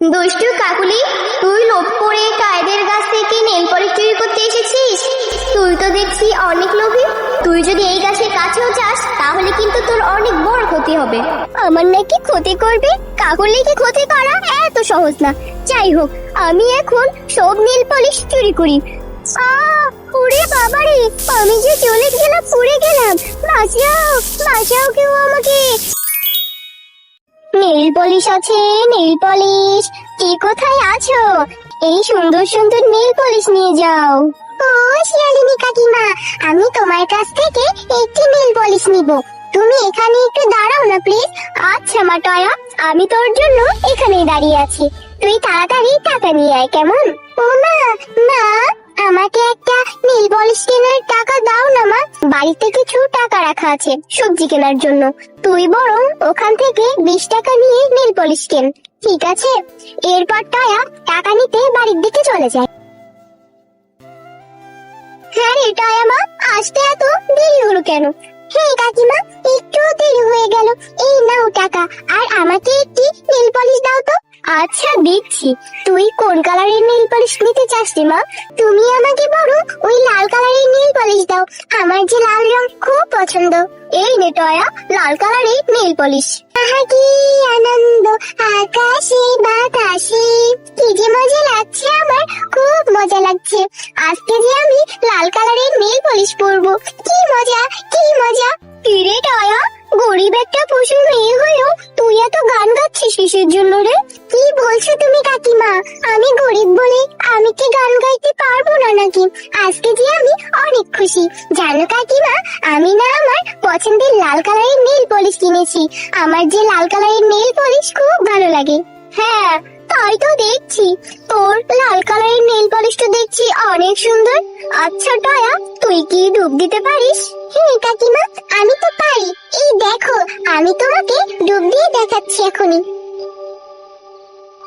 দুষ্টু কাকুলি, তুই লোভ করে কায়েদের গাছ থেকে নেল পলিশ চুরি করতে এসেছিস। তুই তো দেখছি অনেক লোভী। তুই যদি এই গাছের কাছেও যাস তাহলে কিন্তু তোর অনেক বড় ক্ষতি হবে। আমার নাকি ক্ষতি করবে? কাকুলিকে ক্ষতি করা এত সহজ না। যাই হোক, আমি এখন সব নেল পলিশ চুরি করি। ওরে বাবারে, আমি যে চলে গেলাম, পড়ে গেলাম। বাঁচাও, বাঁচাও কেউ আমাকে। নেল পলিশ আছে, নেল পলিশ। কে কোথায় আছো? এই সুন্দর সুন্দর নেল পলিশ নিয়ে যাও। ও শিয়ালিনী কাকিমা, আমি তোমার কাছ থেকে একটি নেল পলিশ নিব। তুমি এখানে একটু দাঁড়াও না প্লিজ। আচ্ছা মা টয়া, আমি তোর জন্য এখানেই দাঁড়িয়ে আছি। তুই তাড়াতাড়ি টাকা নিয়ে আয়, কেমন? ও মা, মা আমাকে একটা নেল পলিশ কেনার টাকা দাও না মা। বাড়িতে কিছু টাকা রাখা আছে সবজি কেনার জন্য। তুই বরং ওখান থেকে 20 টাকা নিয়ে নেল পলিশ কেন, ঠিক আছে? এরপর টয়া টাকা নিতে বাড়ির দিকে চলে যায়। হ্যাঁ রে টয়া মা, আসতে এত দেরি হলো কেন? হ্যাঁ কাকিমা, একটু দেরি হয়ে গেল। এই নাও টাকা, আর আমাকে একটি নেল পলিশ দাও তো। আচ্ছা দিচ্ছি। তুই কোন কালারের নেল পলিশ নিতে চাস রে মা? তুমি আমাকে বরং ওই লাল কালারের নেল পলিশ দাও। আমার যে লাল রং খুব পছন্দ। এই নে টয়া, লাল কালারের নেল পলিশ। আহা কি আনন্দ, আকাশে বাতাসে। কি যে মজা লাগছে, আমার খুব মজা লাগছে। আজকে যে আমি লাল কালারের নেল পলিশ পরবো। কি মজা, কি মজা। কি রে টয়া, গরিব একটা পশুর মেয়ে হয়েও তুই এত গান গাচ্ছিস কিসের জন্য রে? কি বলছো তুমি কাকিমা? আমি গরিব বলে আমি কি গান গাইতে পারবো না নাকি? আজকে যে আমি অনেক খুশি। জানো কাকিমা, আমি না আমার পছন্দের লাল কালারের নেল পলিশ কিনেছি। আমার যে লাল কালারের নেল পলিশ খুব ভালো লাগে। হ্যাঁ, তাই তো দেখছি। তোর লাল কালারের নেল পলিশটা দেখছি অনেক সুন্দর। আচ্ছা টয়া, তুই কি ডুব দিতে পারিস? হ্যাঁ কাকিমা, আমি তো পারি। এই দেখো, আমি তোমাকে ডুব দিয়ে দেখাচ্ছি এখনই।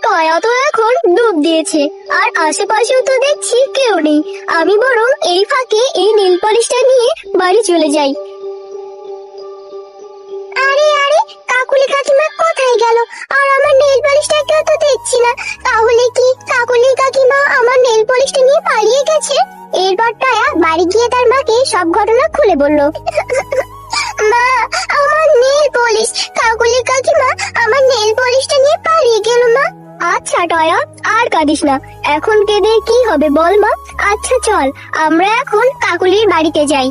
টয়া তো এখন ডুব দিয়েছে, আর আশেপাশেও তো দেখছি কেউ নেই। আমি বরং এই ফাঁকে এই নেল পলিশটা নিয়ে বাড়ি চলে যাই। আরে আরে, কাকুলি কাকিমা কোথায় গেল? আর আমার নেল পলিশটা কেউ তো দেখছি না। তাহলে কি কাকুলি কাকিমা আমার নেল পলিশটা নিয়ে পালিয়ে গেছে? এরপর টয়া বাড়ি গিয়ে তার মাকে সব ঘটনা খুলে বলল। মা, আমার নেল পলিশ, কাকুলি কাকিমা আমার নেল পলিশটা নিয়ে পালিয়ে গেল মা। আচ্ছা টয়া, আর কাঁদিস না। এখন কেঁদে কি হবে বল মা? আচ্ছা চল, আমরা এখন কাকুলির বাড়িতে যাই।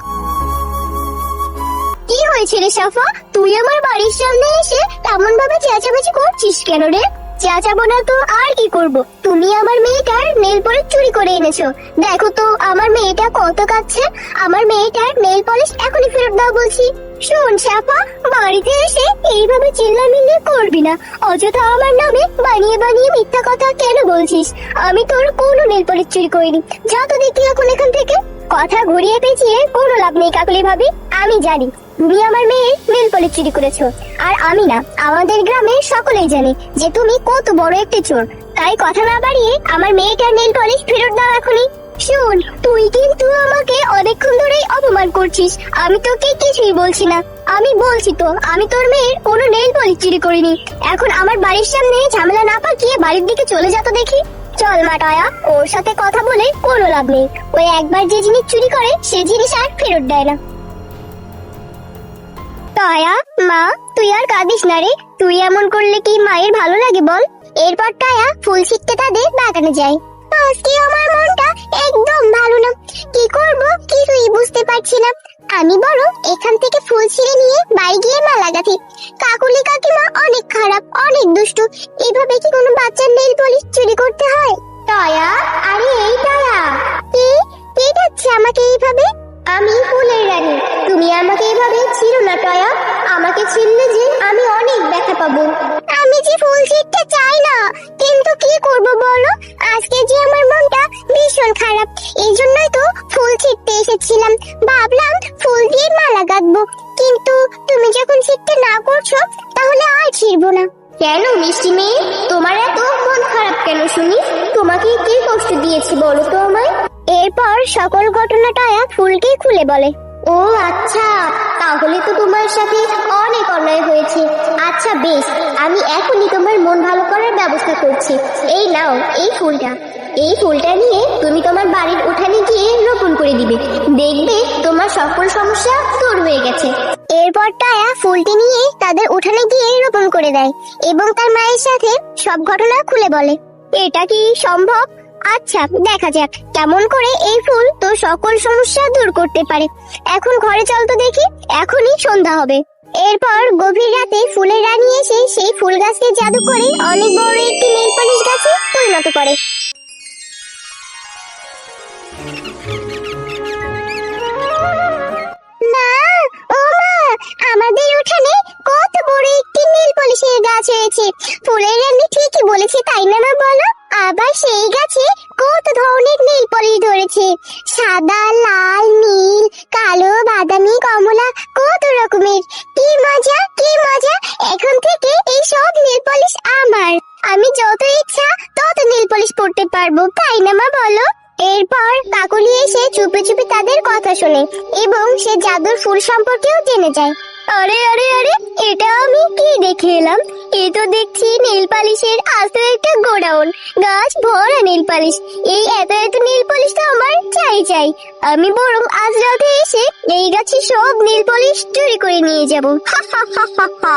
কি হয়েছে রে সাফা, তুই আমার বাড়ির সামনে এসে এমন ভাবে চেঁচামেচি করছিস কেন রে? চেঁচাবো না তো আর কি করব? তুমি আমার মেয়েটার নেল পলিশ চুরি করে এনেছো। দেখো তো আমার মেয়েটা কত কাঁদছে। আমার মেয়েটার নেল পলিশ এখনই ফেরত দাও বলছি। শোন সাফা, বাড়িতে এসে এইভাবে চিল্লামিল্লি করবি না। অযথা আমার নামে বানিয়ে বানিয়ে মিথ্যা কথা কেন বলছিস? আমি তোর কোনো নেল পলিশ চুরি করিনি। যা তো দেখি এখন এখান থেকে। কথা ঘুরিয়ে পেঁচিয়ে কোনো লাভ নেই কাকুলি ভাবি। আমি জানি তুমি আমার মেয়ের নেল পলিশ চুরি করেছো, আর আমি না, আমাদের গ্রামের সকলেই জানে যে তুমি কত বড় একটা চোর। তাই কথা না বাড়িয়ে আমার মেয়েটার নেল পলিশ ফেরত দাও এখনই। শোন, তুই কিন্তু আমাকে অনেকক্ষণ ধরেই অপমান করছিস। আমি তোকে কিছুই বলছি না। আমি বলছি তো, আমি তোর মেয়ের কোনো নেল পলিশ চুরি করিনি। এখন আমার বাড়ির সামনে ঝামেলা না পাকিয়ে বাড়ির দিকে চলে যা তো দেখি। চল মা টয়া, ওর সাথে কথা বলে কোনো লাভ নেই। ওই একবার যে জিনিস চুরি করে সে জিনিস আর ফেরত দেয় না। টয়া মা, তুই আর কাঁদিস না রে। তুই এমন করলে কি মায়ের ভালো লাগে বল? এরপর টয়া ফুল ছিটতে তাদের বাগানে যায়। আজকে আমার মনটা একদম ভালো না। কি করব কিছুই বুঝতে পারছি না। আমি বরং এখান থেকে ফুল ছিঁড়ে নিয়ে বাড়ি গিয়ে মালা গাঁথি। কাকুলি কাকিমা অনেক খারাপ, অনেক দুষ্টু। এভাবে কি কোনো বাচ্চার নেল পলিশ চুরি করতে হয়? টয়া, আরে এই টয়া, কে ডাকছে আমাকে এইভাবে? আমি ফুলের রানী। তুমি আমাকে এইভাবে ছিঁড়ো না টয়া। আমাকে ছিঁড়লে যে আমি অনেক ব্যথা পাবো। আমি যে ফুল ছিঁড়তে চাই না, কিন্তু কি করব বলো? আজকে যে আমার মনটা ভীষণ খারাপ, এই জন্যই তো ফুল ছিঁড়তে এসেছিলাম। ভাবলাম ফুল দিয়ে মালা গাঁথবো, কিন্তু তুমি যখন ছিঁড়তে না করছো তাহলে আর ছিঁড়বো না। কেন মিষ্টি মেয়ে, তোমার এত মন খারাপ কেন শুনি? তোমাকে কি কষ্ট দিয়েছি বলো তো আমায়? এরপর সকল ঘটনা টয়া ফুলকে খুলে বলে। ও আচ্ছা, তাহলে তো তোমার সাথে অনেক অন্যায় হয়েছে। আচ্ছা বেশ, আমি এখনই তোমার মন ভালো করার ব্যবস্থা করছি। এই নাও এই ফুলটা, এই ফুলটা নিয়ে তুমি তোমার বাড়ির উঠানে গিয়ে রোপণ করে দিবে, দেখবে তোমার সকল সমস্যা দূর হয়ে গেছে। এরপর টায়া ফুলটি নিয়ে তাদের উঠানে গিয়ে রোপণ করে দেয় এবং তার মায়ের সাথে সব ঘটনা খুলে বলে। এটা কি সম্ভব? আচ্ছা, দেখা যাক কেমন করে এই ফুল তো সকল সমস্যা দূর করতে পারে। এখন ঘরে চল তো দেখি, এখনই সন্ধ্যা হবে। এরপর গভীর রাতে ফুলের রানী এসে সেই ফুল গাছকে জাদু করে অনেক বড় একটি নেল পালিশ গাছে পরিণত করে। মা, ও মা, আমাদের উঠানে কত বড় একটি নীল পলিশের গাছ হয়েছে। ফুলের রানী ঠিকই বলেছে, তাই না মা বলো? আবার সেই গাছে কত ধরনের নীল পলিশ ধরেছে, সাদা, লাল, নীল, কালো, বাদামি, কমলা, কত রকমের। কি মজা, কি মজা! এখন থেকে এই সব নীল পলিশ আমার। আমি যত ইচ্ছা তত নীল পলিশ পরতে পারবো, তাই না মা বলো? এরপর কাকলি এসে চুপে চুপে তাদের কথা শোনে এবং সে জাদুর ফুল সম্পর্কেও জেনে যায়। আরে আরে আরে, এটা আমি কি দেখে এলাম? এ তো দেখছি নীল পালিশের আস্ত একটা গোডাউন, গাছ ভরা নীল পালিশ। এই এত এত নীল পালিশ তো আমার চাই চাই। আমি বরং আজ রাতে এসে এই গাছে সব নীল পালিশ চুরি করে নিয়ে যাব। হা হা হা হা হা।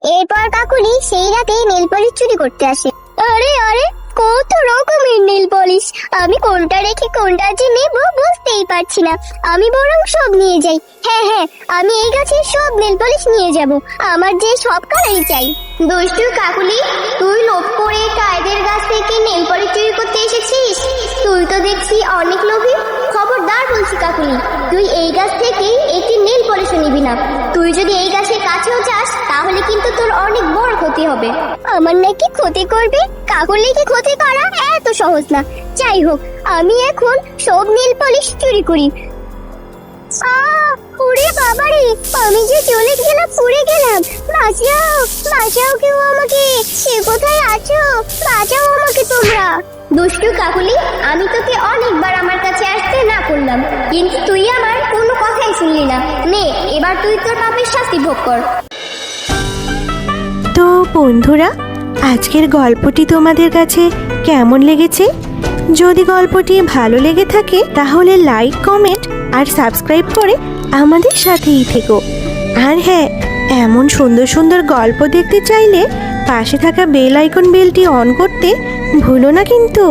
এরপর কাকুলি সেই রাতে নীল পালিশ চুরি করতে আসে। আরে আরে, কত রকমের নীল পলিশ, আমি কোনটা রেখে কোনটা যে নেব বুঝতেই পারছি না। আমি বরং সব নিয়ে যাই। হ্যাঁ হ্যাঁ, আমি এই গাছের সব নীল পলিশ নিয়ে যাব, আমার যে সব কালারই চাই। দুষ্টু কাকুলি, তুই লোভ করে কায়েদের গাছ থেকে নীল পলিশ চুরি করতে এসেছিস? তুই তো দেখছি অনেক লোভী। খবরদার বলছি কাকুলি, তুই এই গাছ থেকে একটি নীল পলিশও নিবি না। তুই যদি এই গাছের কাছেও যাস তাহলে কিন্তু তোর অনেক বড় ক্ষতি হবে। আমার নাকি ক্ষতি করবে? কাকুলি কি ক্ষতি করা এত সহজ না। যাই হোক, আমি এখন সব নীল পলিশ চুরি করি। ওরে বাবারে, আমি যে চলে গেলাম, পড়ে গেলাম। বাঁচাও, বাঁচাও কেউ আমাকে। সে কোথায় আছো? বাঁচাও আমাকে তোমরা। দুষ্টু কাকুলি, আমি তোকে অনেকবার আমার কাছে আসতে না করলাম, কিন্তু তুই আমার কোনো কথাই শুনলি না। নে, এবার তুই তোর পাপের শাস্তি ভোগ কর। তো বন্ধুরা, আজকের গল্পটি তোমাদের কাছে কেমন লেগেছে? যদি গল্পটি ভালো লেগে থাকে তাহলে লাইক, কমেন্ট আর সাবস্ক্রাইব করে আমাদের সাথেই থেকো। আর হ্যাঁ, এমন সুন্দর সুন্দর গল্প দেখতে চাইলে পাশে থাকা বেল আইকন বেলটি অন করতে ভুলো না কিন্তু।